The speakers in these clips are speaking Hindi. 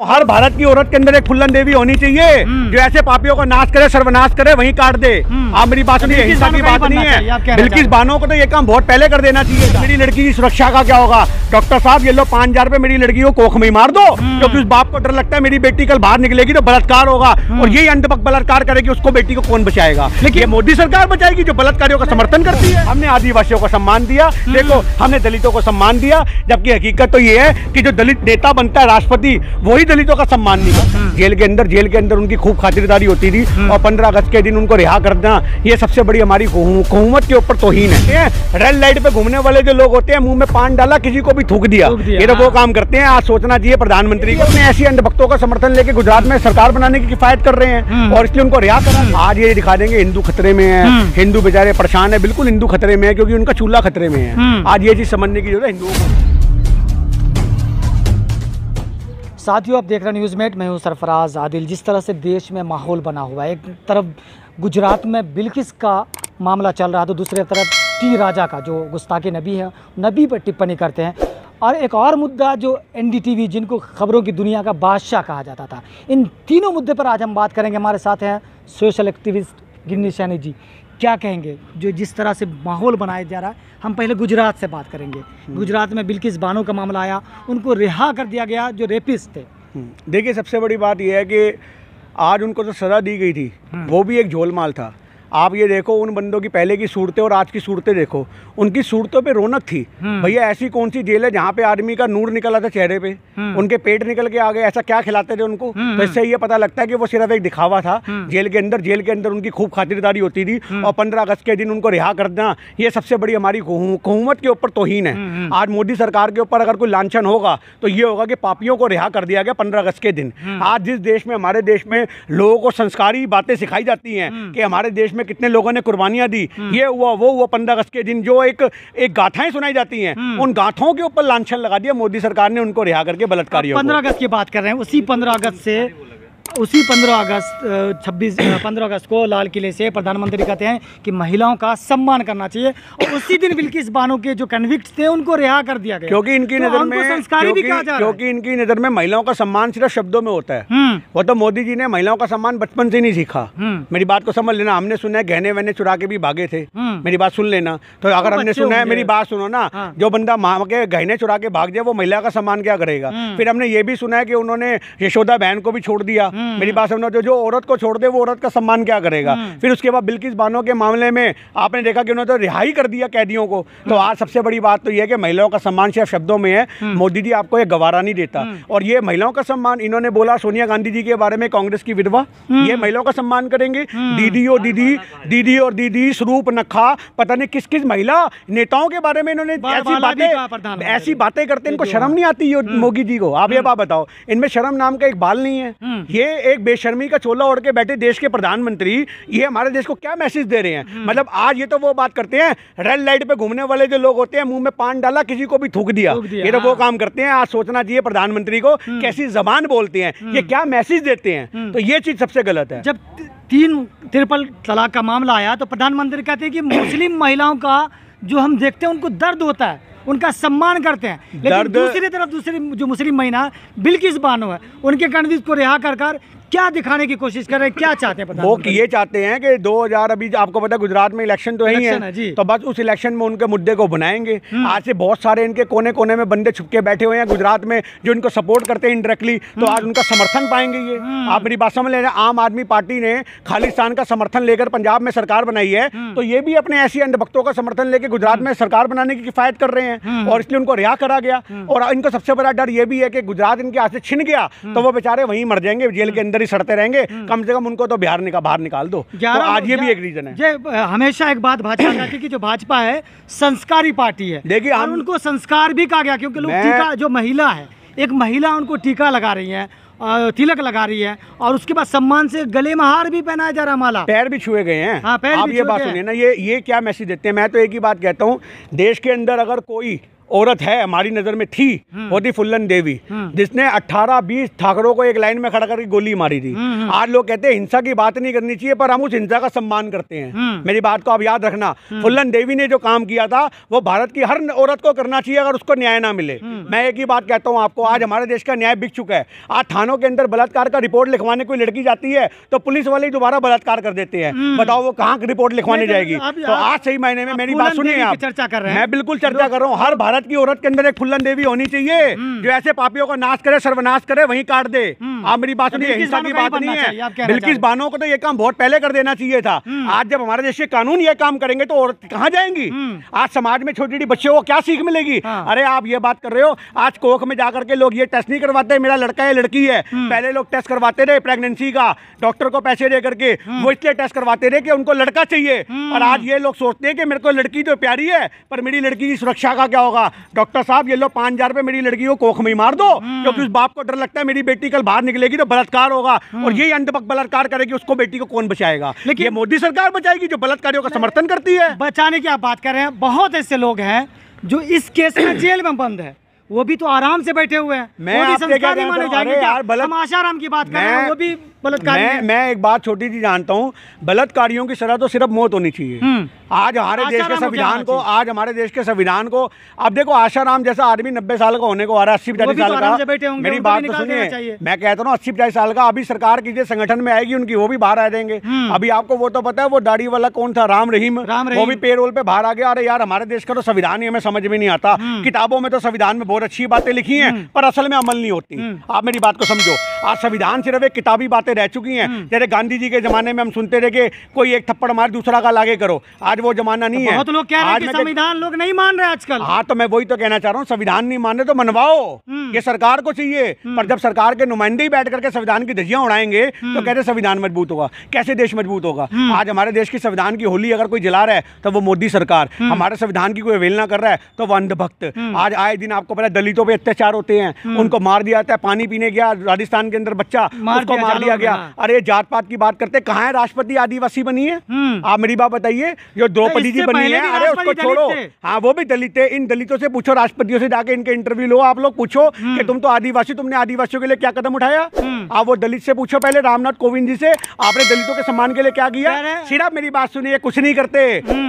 हर भारत की औरत के अंदर एक फुल्लन देवी होनी चाहिए जो ऐसे पापियों को नाश करे, सर्वनाश करे, वहीं काट दे। आप मेरी बात सुनिए, हिंसा की बात नहीं है। बिल्किस बानो को तो ये काम बहुत पहले कर देना चाहिए। मेरी लड़की की सुरक्षा का क्या होगा? डॉक्टर साहब ये लो 5,000 रुपए मेरी लड़की को कोख में मार दो, क्योंकि उस बाप को डर लगता है मेरी बेटी कल बाहर निकलेगी तो बलात्कार होगा, और यही अंधभक्त बलात्कार करेगी, उसको बेटी को कौन बचाएगा? लेकिन मोदी सरकार बचाएगी जो बलात्कारियों का समर्थन करती है। हमने आदिवासियों को सम्मान दिया, देखो हमने दलितों को सम्मान दिया, जबकि हकीकत तो ये है कि जो दलित नेता बनता है राष्ट्रपति, वही दलितों का सम्मान नहीं करता। जेल के अंदर उनकी खूब खातिरदारी होती थी, और 15 अगस्त के दिन उनको रिहा कर देना, ये सबसे बड़ी हमारी हुकूमत के ऊपर तौहीन है। रेड लाइट पे घूमने वाले जो लोग होते हैं, मुंह में पान डाला, किसी को भी थूक दिया, ये तो वो काम करते हैं। आज सोचना चाहिए प्रधानमंत्री को, अपने ऐसी अंधभक्तों का समर्थन लेके गुजरात में सरकार बनाने की किफायत कर रहे हैं, और इसलिए उनको रिहा करा। आज ये दिखा देंगे हिंदू खतरे में है, हिंदू बेचारे परेशान है। बिल्कुल हिंदू खतरे में है, क्योंकि उनका चूल्हा खतरे में है। आज ये चीज समझने की जरूरत है हिंदुओं को। साथियों, आप देख रहे हैं न्यूज़मेट, मैं हूं सरफराज आदिल। जिस तरह से देश में माहौल बना हुआ है, एक तरफ गुजरात में बिल्किस का मामला चल रहा है, तो दूसरी तरफ टी राजा का जो गुस्ताखी नबी है, नबी पर टिप्पणी करते हैं। और एक और मुद्दा जो एनडीटीवी, जिनको खबरों की दुनिया का बादशाह कहा जाता था, इन तीनों मुद्दे पर आज हम बात करेंगे। हमारे साथ हैं सोशल एक्टिविस्ट गिन्नी सैनी जी। क्या कहेंगे जो जिस तरह से माहौल बनाया जा रहा है? हम पहले गुजरात से बात करेंगे। गुजरात में बिल्किस बानो का मामला आया, उनको रिहा कर दिया गया जो रेपिस्ट थे। देखिए, सबसे बड़ी बात यह है कि आज उनको जो सज़ा दी गई थी वो भी एक झोलमाल था। आप ये देखो, उन बंदों की पहले की सूरतें और आज की सूरतें देखो, उनकी सूरतों पे रौनक थी। भैया ऐसी कौन सी जेल है जहाँ पे आदमी का नूर निकला था चेहरे पे, उनके पेट निकल के आ गए? ऐसा क्या खिलाते थे उनको? तो इससे ये पता लगता है कि वो सिर्फ एक दिखावा था। जेल के अंदर उनकी खूब खातिरदारी होती थी, और 15 अगस्त के दिन उनको रिहा कर देना, ये सबसे बड़ी हमारी हुकूमत के ऊपर तौहीन है। आज मोदी सरकार के ऊपर अगर कोई लांछन होगा तो ये होगा कि पापियों को रिहा कर दिया गया 15 अगस्त के दिन। आज जिस देश में, हमारे देश में लोगों को संस्कारी बातें सिखाई जाती हैं कि हमारे देश में कितने लोगों ने कुर्बानियां दी, ये हुआ वो हुआ, 15 अगस्त के दिन जो एक गाथाएं सुनाई जाती हैं, उन गाथाओं के ऊपर लांछन लगा दिया मोदी सरकार ने, उनको रिहा करके बलात्कारियों को। 15 अगस्त की बात कर रहे हैं, उसी 15 अगस्त को लाल किले से प्रधानमंत्री कहते हैं कि महिलाओं का सम्मान करना चाहिए, और उसी दिन बिल्किस बानो के जो कन्विक्ट थे उनको रिहा कर दिया गया, क्योंकि इनकी नजर में इनकी नजर में महिलाओं का सम्मान सिर्फ शब्दों में होता है। वो तो मोदी जी ने महिलाओं का सम्मान बचपन से नहीं सीखा। मेरी बात को समझ लेना। हमने सुना है गहने वहने चुरा के भी भागे थे, मेरी बात सुन लेना। तो अगर हमने सुना है, मेरी बात सुनो ना, जो बंदा माँ के गहने चुरा के भाग जाए वो महिला का सम्मान क्या करेगा? फिर हमने ये भी सुना है कि उन्होंने यशोदा बहन को भी छोड़ दिया। मेरी बात समझो, जो औरत को छोड़ दे वो औरत का सम्मान क्या करेगा? फिर उसके बाद बिल्किस बानो के मामले में आपने देखा कि उन्होंने तो रिहाई कर दिया कैदियों को। तो आज सबसे बड़ी बात तो यह है कि महिलाओं का सम्मान सिर्फ शब्दों में है, मोदी जी आपको ये गवारा नहीं देता। और ये महिलाओं का सम्मान, इन्होंने बोला सोनिया गांधी जी के बारे में, कांग्रेस की विधवा, ये महिलाओं का सम्मान करेंगे। दीदी और दीदी स्वरूप नखा, पता नहीं किस किस महिला नेताओं के बारे में इन्होंने ऐसी बातें करते, इनको शर्म नहीं आती मोदी जी को? आप ये बात बताओ, इनमें शर्म नाम का एक बाल नहीं है। ये एक बेशर्मी का चोला ओढ़ के बैठे देश के प्रधानमंत्री, ये हमारे देश को क्या मैसेज दे रहे हैं? मतलब आज ये तो वो बात करते हैं, रेड लाइट पे घूमने वाले जो लोग होते हैं, मुंह में पान डाला, किसी को भी थूक दिया, ये तो वो काम करते हैं। आज सोचना चाहिए प्रधानमंत्री को, कैसी जबान बोलते हैं, ये क्या मैसेज देते हैं। तो ये चीज सबसे गलत है। जब 3 ट्रिपल तलाक का मामला आया तो प्रधानमंत्री कहते हैं कि मुस्लिम महिलाओं का जो हम देखते हैं उनको दर्द होता है, उनका सम्मान करते हैं, लेकिन दूसरी तरफ दूसरी जो मुस्लिम महिला बिल्किस बानो है, उनके कन्विक्ट को रिहा कर क्या दिखाने की कोशिश कर रहे हैं? क्या चाहते हैं? वो ये चाहते हैं कि 2000, अभी आपको पता है गुजरात में इलेक्शन तो ही है, तो बस उस इलेक्शन में उनके मुद्दे को बनाएंगे। आज से बहुत सारे इनके कोने कोने में बंदे छुपके बैठे हुए हैं गुजरात में, जो इनको सपोर्ट करते हैं इनडायरेक्टली, तो आज उनका समर्थन पाएंगे ये। आप मेरी बात समझ लेना, आम आदमी पार्टी ने खालिस्तान का समर्थन लेकर पंजाब में सरकार बनाई है, तो ये भी अपने ऐसी अंधभक्तों का समर्थन लेकर गुजरात में सरकार बनाने की किफायत कर रहे हैं, और इसलिए उनको रिहा करा गया। और इनको सबसे बड़ा डर ये भी है कि गुजरात इनके हाथ से छिन गया तो वो बेचारे वहीं मर जाएंगे, जेल के अंदर ही सड़ते रहेंगे। कम से कम उनको तो बाहर निकाल दो। तो आज ये भी एक रीजन है। हमेशा एक बात भाजपा कहती है कि जो भाजपा है संस्कारी पार्टी है। देखिए, हम उनको संस्कार भी कहा गया, क्योंकि लोग टीका, जो महिला है, एक महिला उनको टीका लगा रही है, तिलक लगा रही है, और उसके बाद सम्मान से गले में हार भी पहनाया जा रहा, माला, पैर भी छुए गए हैं। हाँ, आप ये बात सुनिए ना, ये क्या मैसेज देते हैं? मैं तो एक ही बात कहता हूँ, देश के अंदर अगर कोई औरत है हमारी नजर में थी, वो थी फुल्लन देवी, जिसने 18-20 ठाकरों को एक लाइन में खड़ा करके गोली मारी थी। आज लोग कहते हैं हिंसा की बात नहीं करनी चाहिए, पर हम उस हिंसा का सम्मान करते हैं। मेरी बात को आप याद रखना, फुल्लन देवी ने जो काम किया था वो भारत की हर औरत को करना चाहिए अगर उसको न्याय ना मिले। मैं एक ही बात कहता हूँ आपको, आज हमारे देश का न्याय बिक चुका है। आज थानों के अंदर बलात्कार का रिपोर्ट लिखवाने कोई लड़की जाती है तो पुलिस वाले दोबारा बलात्कार कर देते हैं। बताओ वो कहाँ रिपोर्ट लिखवाने जाएगी? तो आज सही मायने में मेरी बात सुनिए आप, चर्चा कर रहे हैं। मैं बिल्कुल चर्चा कर रहा हूँ। हर भारत की औरत के अंदर एक फुल्लन देवी होनी चाहिए जो ऐसे पापियों को नाश करे, सर्वनाश करे, वहीं काट दे। आप मेरी बात सुनिए, हिंसा की बात नहीं है। बिल्किस बानो को तो ये काम बहुत पहले कर देना चाहिए था। आज जब हमारे देश के कानून ये काम करेंगे तो औरत कहाँ जाएंगी? आज समाज में छोटी छोटी बच्चों को क्या सीख मिलेगी? अरे आप ये बात कर रहे हो, आज कोख में जाकर के लोग ये टेस्ट नहीं करवाते मेरा लड़का है लड़की है। पहले लोग टेस्ट करवाते रहे प्रेगनेंसी का, डॉक्टर को पैसे दे करके, वो इसलिए टेस्ट करवाते रहे कि उनको लड़का चाहिए। और आज ये लोग सोचते हैं कि मेरे को लड़की तो प्यारी है पर मेरी लड़की की सुरक्षा का क्या होगा? डॉक्टर साहब ये लो 5,000 रुपए मेरी लड़की को कोख में ही मार दो, क्योंकि उस बाप को डर लगता है मेरी बेटी कल बाहर निकलेगी तो बलात्कार होगा, और यही अंधभक्त बलात्कार करेगी, उसको बेटी को कौन बचाएगा? लेकिन ये मोदी सरकार बचाएगी जो बलात्कारियों का समर्थन करती है। बचाने की आप बात कर रहे हैं, बहुत ऐसे लोग हैं जो इस केस में जेल में बंद है, वो भी तो आराम से बैठे हुए हैं। मैं आपसे क्या कहता हूं, हम आशाराम की बात कर रहे हैं, वो भी बलात्कारी। मैं एक बात छोटी सी जानता हूँ, बलात्कारियों की सजा तो सिर्फ मौत होनी चाहिए। आज हमारे देश के संविधान को, आज हमारे देश के संविधान को, अब देखो आशाराम जैसा आदमी 90 साल का होने को आ रहा है, 80-85 साल का। मेरी बात तो सुनिए, मैं कहता हूँ 80-85 साल का, अभी सरकार की जो संगठन में आएगी उनकी वो भी बाहर आ जाएंगे। अभी आपको वो तो पता है, वो दाढ़ी वाला कौन था, राम रहीम, वो भी पेरोल पे बाहर आ गया। अरे यार हमारे देश का तो संविधान ही हमें समझ में नहीं आता। किताबों में तो संविधान में बहुत अच्छी बातें लिखी हैं पर असल में अमल नहीं होती। आप मेरी बात को समझो, आज संविधान सिर्फ एक किताबी बातें रह चुकी हैं। जैसे गांधी जी के जमाने में हम सुनते थे कि कोई एक थप्पड़ मार दूसरा का लागे करो, आज वो जमाना नहीं है। बहुत लोग कह रहे हैं कि संविधान लोग नहीं मान रहे आजकल। हाँ तो मैं वही तो कहना चाह रहा हूँ, संविधान नहीं मान रहे तो मनवाओ, ये सरकार को चाहिए। पर जब सरकार के नुमाइंदे ही बैठ करके संविधान की धज्जियां उड़ाएंगे तो कहते संविधान मजबूत होगा, कैसे देश मजबूत होगा? आज हमारे देश की संविधान की होली अगर कोई जला रहा है तो वो मोदी सरकार, हमारे संविधान की कोई अवहेलना कर रहा है तो वो अंधभक्त। आज आए दिन आपको पता है दलितों पे अत्याचार होते हैं, उनको मार दिया जाता है। पानी पीने गया राजस्थान के अंदर बच्चा, उसको मार दिया गया। अरे जात पात की बात करते, कहाँ है राष्ट्रपति आदिवासी बनी है? आप मेरी बात बताइए, जो द्रौपदी जी बनी है, अरे उसको छोड़ो। हाँ वो भी दलित है। इन दलितों से पूछो, राष्ट्रपतियों से जाके इनके इंटरव्यू लो, आप लोग पूछो कि तुम तो आदिवासी, तुमने आदिवासियों के लिए क्या कदम उठाया? आप वो दलित से पूछो पहले, रामनाथ कोविंद जी से, आपने दलितों के सम्मान के लिए क्या किया? सिर्फ मेरी बात सुनिए, कुछ नहीं करते।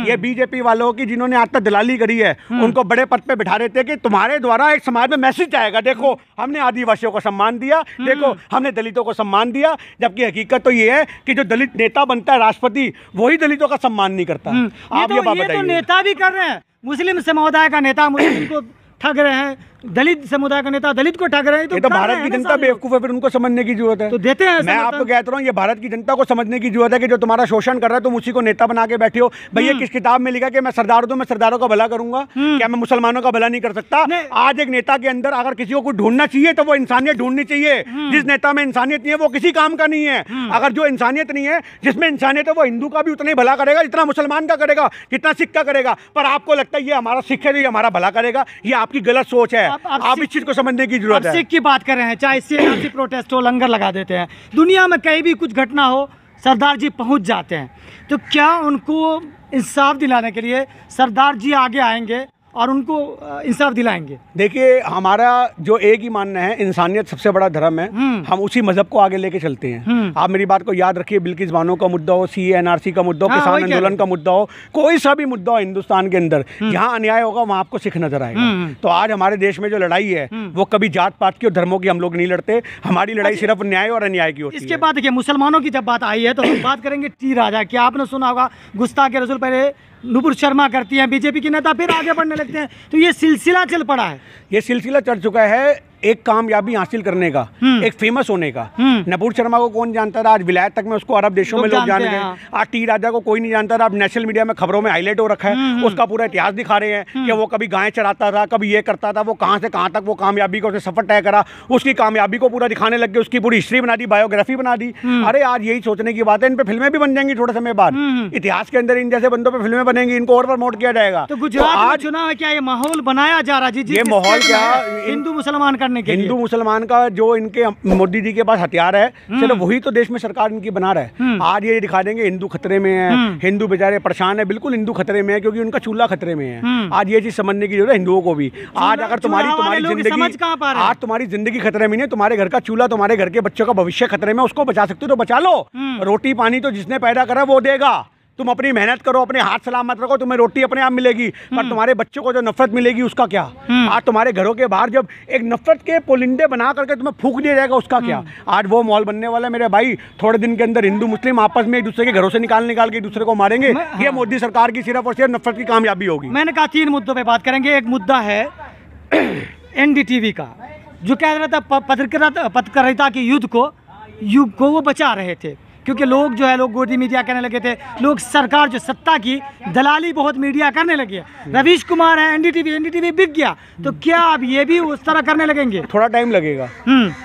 ये बीजेपी वालों की जिन्होंने आज तक दलाली करी है, उनको बड़े पद पे बिठा देते कि तुम्हारे द्वारा एक समाज में मैसेज आएगा, देखो हमने आदिवासियों को सम्मान दिया, देखो हमने दलितों को सम्मान दिया। जबकि हकीकत तो ये है कि जो दलित नेता बनता है राष्ट्रपति, वही दलितों का सम्मान नहीं करता। आप ये बात बताइए। नेता भी कर रहे हैं, मुस्लिम समुदाय का नेता मुस्लिम को ठग रहे हैं, दलित समुदाय का नेता दलित को ठग रहे हैं। तो ये तो भारत की जनता बेवकूफ है, फिर उनको समझने की जरूरत है। तो देते हैं। मैं आपको कहता हूँ, ये भारत की जनता को समझने की जरूरत है कि जो तुम्हारा शोषण कर रहा है तुम उसी को नेता बना के बैठे हो। भैया किस किताब में लिखा कि मैं सरदार हूं, मैं सरदारों का भला करूंगा? क्या मैं मुसलमानों का भला नहीं कर सकता? आज एक नेता के अंदर अगर किसी को कुछ ढूंढना चाहिए तो वो इंसानियत ढूंढनी चाहिए। जिस नेता में इंसानियत नहीं है वो किसी काम का नहीं है। अगर जो इंसानियत नहीं है, जिसमें इंसानियत है, वो हिंदू का भी उतना ही भला करेगा जितना मुसलमान का करेगा, जितना सिख का करेगा। पर आपको लगता है ये हमारा सिख है, ये हमारा भला करेगा, ये आपकी गलत सोच है। आप इस चीज को समझने की जरूरत है। सिख की बात कर रहे हैं, चाहे सीएनआरसी प्रोटेस्ट हो, लंगर लगा देते हैं, दुनिया में कहीं भी कुछ घटना हो सरदार जी पहुंच जाते हैं। तो क्या उनको इंसाफ दिलाने के लिए सरदार जी आगे आएंगे और उनको इंसाफ दिलाएंगे? देखिए हमारा जो एक ही मानना है, इंसानियत सबसे बड़ा धर्म है, हम उसी मजहब को आगे लेके चलते हैं। आप मेरी बात को याद रखिए, बिल्किस बानो का मुद्दा हो, CNRC का मुद्दा हो, किसान आंदोलन का मुद्दा हो, कोई सा भी मुद्दा हो हिंदुस्तान के अंदर, जहाँ अन्याय होगा वहाँ आपको सिख नजर आएगा। तो आज हमारे देश में जो लड़ाई है वो कभी जात पात की और धर्मों की हम लोग नहीं लड़ते, हमारी लड़ाई सिर्फ न्याय और अन्याय की होती है। इसके बाद देखिए मुसलमानों की जब बात आई है तो हम बात करेंगे टी राजा की। आपने सुना होगा गुस्ताखे रसूल पहले नुपुर शर्मा करती हैं, बीजेपी के नेता फिर आगे बढ़ने लगते हैं, तो ये सिलसिला चल पड़ा है। ये सिलसिला चल चुका है एक कामयाबी हासिल करने का, एक फेमस होने का। नुपुर शर्मा को कौन जानता था? आज विलायत तक में उसको अरब देशों में लोग जान गए। आज टी राजा को कोई नहीं जानता था, अब नेशनल मीडिया में खबरों में हाईलाइट हो रखा है। उसका पूरा इतिहास दिखा रहे हैं कि वो कभी गायें चराता था, कभी ये करता था, वो कहाँ से कहाँ तक वो कामयाबी को सफर तय करा, उसकी कामयाबी को पूरा दिखाने लग गए, उसकी पूरी हिस्ट्री बना दी, बायोग्राफी बना दी। अरे आज यही सोचने की बात है, इन पे फिल्में भी बन जाएंगी थोड़े समय बाद। इतिहास के अंदर इन जैसे बंदों पे फिल्में बनेंगी, इनको और प्रमोट किया जाएगा। तो गुजरात में चुनाव है, क्या ये माहौल बनाया जा रहा है? ये माहौल क्या, हिंदू मुसलमान का करने के लिए। हिंदू मुसलमान का जो इनके मोदी जी के पास हथियार है, चलो वही तो देश में सरकार इनकी बना रहा है। आज ये दिखा देंगे हिंदू खतरे में है, हिंदू बेचारे परेशान है। बिल्कुल हिंदू खतरे में है, क्योंकि उनका चूल्हा खतरे में है। आज ये चीज समझने की जरूरत है हिंदुओं को भी। आज अगर तुम्हारी जिंदगी, आज तुम्हारी जिंदगी खतरे में नहीं, तुम्हारे घर का चूल्हा, तुम्हारे घर के बच्चों का भविष्य खतरे में, उसको बचा सकते हो तो बचा लो। रोटी पानी तो जिसने पैदा करा वो देगा। तुम अपनी मेहनत करो, अपने हाथ सलामत रखो, तुम्हें रोटी अपने आप मिलेगी। पर तुम्हारे बच्चों को जो नफरत मिलेगी उसका क्या? आज तुम्हारे घरों के बाहर जब एक नफरत के पुलिंदे बना करके तुम्हें फूंक दिया जाएगा, उसका क्या? आज वो माहौल बनने वाला है मेरे भाई। थोड़े दिन के अंदर हिंदू मुस्लिम आपस में एक दूसरे के घरों से निकाल के एक दूसरे को मारेंगे। ये मोदी सरकार की सिर्फ और सिर्फ नफरत की कामयाबी होगी। मैंने कहा 3 मुद्दों पे बात करेंगे। एक मुद्दा है एनडीटीवी का, जो कह रहा था पत्रकारिता के युग को वो बचा रहे थे, क्योंकि लोग जो है लोग गोदी मीडिया करने लगे थे। लोग सरकार जो सत्ता की दलाली बहुत मीडिया करने लगे। रवीश कुमार है, एनडीटीवी बिक गया, तो क्या अब ये भी उस तरह करने लगेंगे? थोड़ा टाइम लगेगा।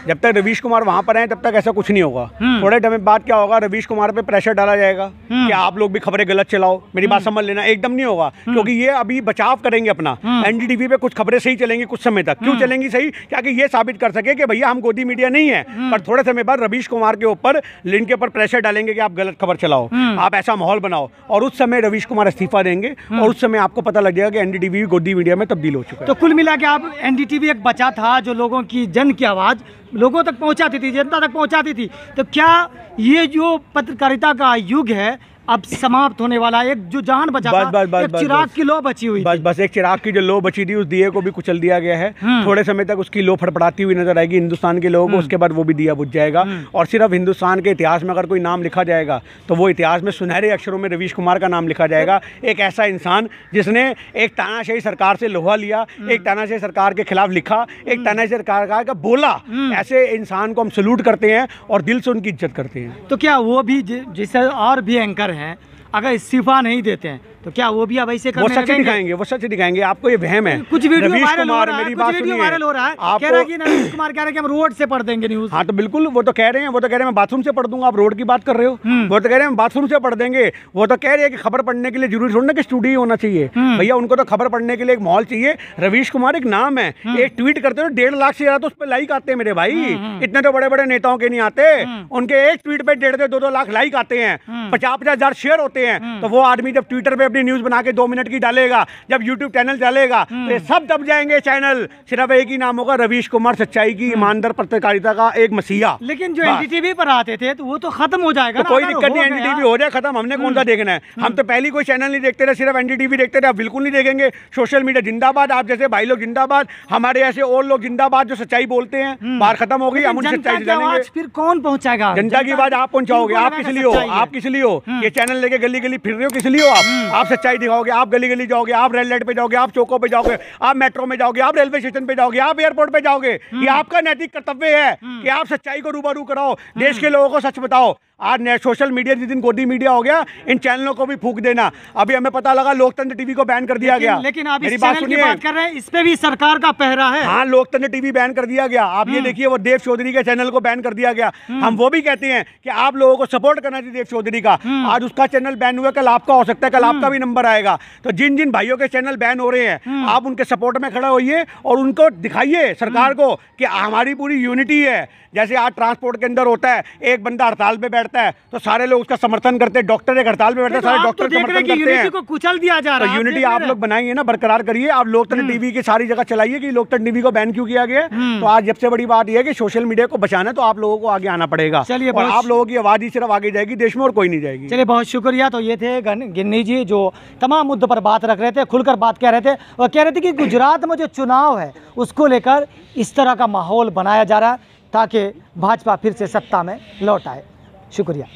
जब तक रवीश कुमार वहां पर हैं तब तक ऐसा कुछ नहीं होगा। थोड़े टाइम बाद क्या होगा, रवीश कुमार पे प्रेशर डाला जाएगा कि आप लोग भी खबरें गलत चलाओ। मेरी बात समझ लेना, एकदम नहीं होगा, क्योंकि ये अभी बचाव करेंगे अपना। एनडीटीवी पे कुछ खबरें सही चलेंगी कुछ समय तक। क्यों चलेंगी सही? ताकि ये साबित कर सके कि भैया हम गोदी मीडिया नहीं है। पर थोड़े समय बाद रवीश कुमार के ऊपर लिंक के ऊपर प्रेशर डालेंगे कि आप गलत खबर चलाओ, आप ऐसा माहौल बनाओ, और उस समय रवीश कुमार इस्तीफा देंगे और उस समय आपको पता लग जाएगा कि एनडीटीवी गोदी मीडिया में तब्दील हो चुका है। तो कुल मिला के आप एनडीटीवी एक बचा था जो लोगों की जन की आवाज लोगों तक पहुंचाती थी, जनता तक पहुंचाती थी। तो क्या ये जो पत्रकारिता का युग है अब समाप्त होने वाला है? एक जो जान बचा था, एक चिराग की लो बची हुई, बस एक चिराग की जो लो बची थी, उस दिए को भी कुचल दिया गया है। थोड़े समय तक उसकी लो फड़फड़ाती हुई नजर आएगी हिंदुस्तान के लोगों को, उसके बाद वो भी दिया बुझ जाएगा। और सिर्फ हिंदुस्तान के इतिहास में अगर कोई नाम लिखा जाएगा तो वो इतिहास में सुनहरे अक्षरों में रवीश कुमार का नाम लिखा जाएगा। एक ऐसा इंसान जिसने एक तानाशाही सरकार से लोहा लिया, एक तानाशाही सरकार के खिलाफ लिखा, एक तानाशाही सरकार का बोला। ऐसे इंसान को हम सैल्यूट करते हैं और दिल से उनकी इज्जत करते हैं। तो क्या वो भी जैसे और भी एंकर हैं अगर इस्तीफा नहीं देते हैं तो क्या वो भी अब ऐसे करने लगेंगे? वो सच दिखाएंगे, वो सच दिखाएंगे। आपको ये वहम है। कुछ वीडियो वायरल हो रहा है, मेरी बात सुनिए, वायरल हो रहा है, कह रहा है कि रवीश कुमार कह रहे हैं कि हम रोड से पढ़ देंगे न्यूज़। हाँ तो बिल्कुल, वो तो कह रहे हैं, मैं बाथरूम से पढ़ दूंगा। आप रोड की बात कर रहे हो, वो तो कह रहे हैं हम बाथरूम से पढ़ देंगे। वो तो कह रहे हैं कि खबर पढ़ने के लिए जरूरी थोड़ा ना कि स्टूडियो होना चाहिए। भैया उनको तो खबर पढ़ने के लिए एक माहौल चाहिए। रवीश कुमार एक नाम है, एक ट्वीट करते हो 1.5 लाख से ज्यादा तो उस पर लाइक आते हैं मेरे भाई। इतने तो बड़े बड़े नेताओं के नहीं आते, उनके एक ट्वीट पे 1.5-2 लाख लाइक आते हैं, 50-50 हजार शेयर होते हैं। तो वो आदमी जब ट्विटर पे अपनी न्यूज बना के 2 मिनट की डालेगा, जब यूट्यूब चैनल डालेगा तो ये सब दब जाएंगे चैनल। सिर्फ एक ही नाम होगा, रवीश कुमार, सच्चाई की ईमानदार पत्रकारिता का एक मसीहा। लेकिन जो एनडीटीवी पर आते थे तो वो तो खत्म हो जाएगा। तो कोई दिक्कत नहीं, एनडीटीवी हो जाए खत्म, हमने कौन सा देखना है? हम तो पहले कोई चैनल नहीं देखते थे, सिर्फ एनडीटीवी देखते थे। अब बिल्कुल नहीं देखेंगे। सोशल मीडिया जिंदाबाद, आप जैसे भाई लोग जिंदाबाद, हमारे ऐसे और लोग जिंदाबाद जो सच्चाई बोलते हैं। बात खत्म हो गई, हम उन सच्चाई से जानेंगे। फिर कौन पहुंचाएगा जनता की आवाज? आप पहुंचाओगे। आप किस लिए हो? आप किस लिए हो? ये चैनल लेके गली गली फिर रहे हो, किस लिए हो? आप सच्चाई दिखाओगे, आप गली गली जाओगे, आप रेड लाइट पे जाओगे, आप चौकों पे जाओगे, आप मेट्रो में जाओगे, आप रेलवे स्टेशन पे जाओगे, आप एयरपोर्ट पे जाओगे। ये आपका नैतिक कर्तव्य है कि आप सच्चाई को रूबरू कराओ, देश के लोगों को सच बताओ। आज सोशल मीडिया जिस दिन गोदी मीडिया हो गया, इन चैनलों को भी फूंक देना। अभी हमें पता लगा लोकतंत्र टीवी को बैन कर दिया गया। लेकिन आप इस चैनल की बात कर रहे हैं, इस पे भी सरकार का पहरा है। हाँ, लोकतंत्र टीवी बैन कर दिया गया। आप ये देखिए, वो देव चौधरी के चैनल को बैन कर दिया गया। हम वो भी कहते हैं कि आप लोगों को सपोर्ट करना चाहिए देव चौधरी का। आज उसका चैनल बैन हुआ, कल आपका हो सकता है, कल आपका भी नंबर आएगा। तो जिन जिन भाइयों के चैनल बैन हो रहे हैं, आप उनके सपोर्ट में खड़ा होइए और उनको दिखाइए सरकार को कि हमारी पूरी यूनिटी है। जैसे आज ट्रांसपोर्ट के अंदर होता है, एक बंदा हड़ताल पे बैठता है तो सारे लोग उसका समर्थन करते हैं। डॉक्टर एक हड़ताल पे बैठता है, सारे डॉक्टर समर्थन करते हैं। यूनिटी को कुचल दिया जा रहा है। तो यूनिटी आप लोग बनाइए ना, बरकरार करिए। आप लोकतंत्र टीवी की सारी जगह चलाइए कि लोकतंत्र टीवी को बैन क्यों किया गया। तो आज सबसे बड़ी बात यह है कि सोशल मीडिया को बचाना, तो आप लोगों को आगे आना पड़ेगा। चलिए, और आप लोगों की आवाज ही सिर्फ आगे जाएगी देश में, और कोई नहीं जाएगी। चलिए, बहुत शुक्रिया। तो ये थे गिन्नी जी, जो तमाम मुद्दों पर बात रख रहे थे, खुलकर बात कह रहे थे और कह रहे थे कि गुजरात में जो चुनाव है उसको लेकर इस तरह का माहौल बनाया जा रहा है ताकि भाजपा फिर से सत्ता में लौट आए। शुक्रिया।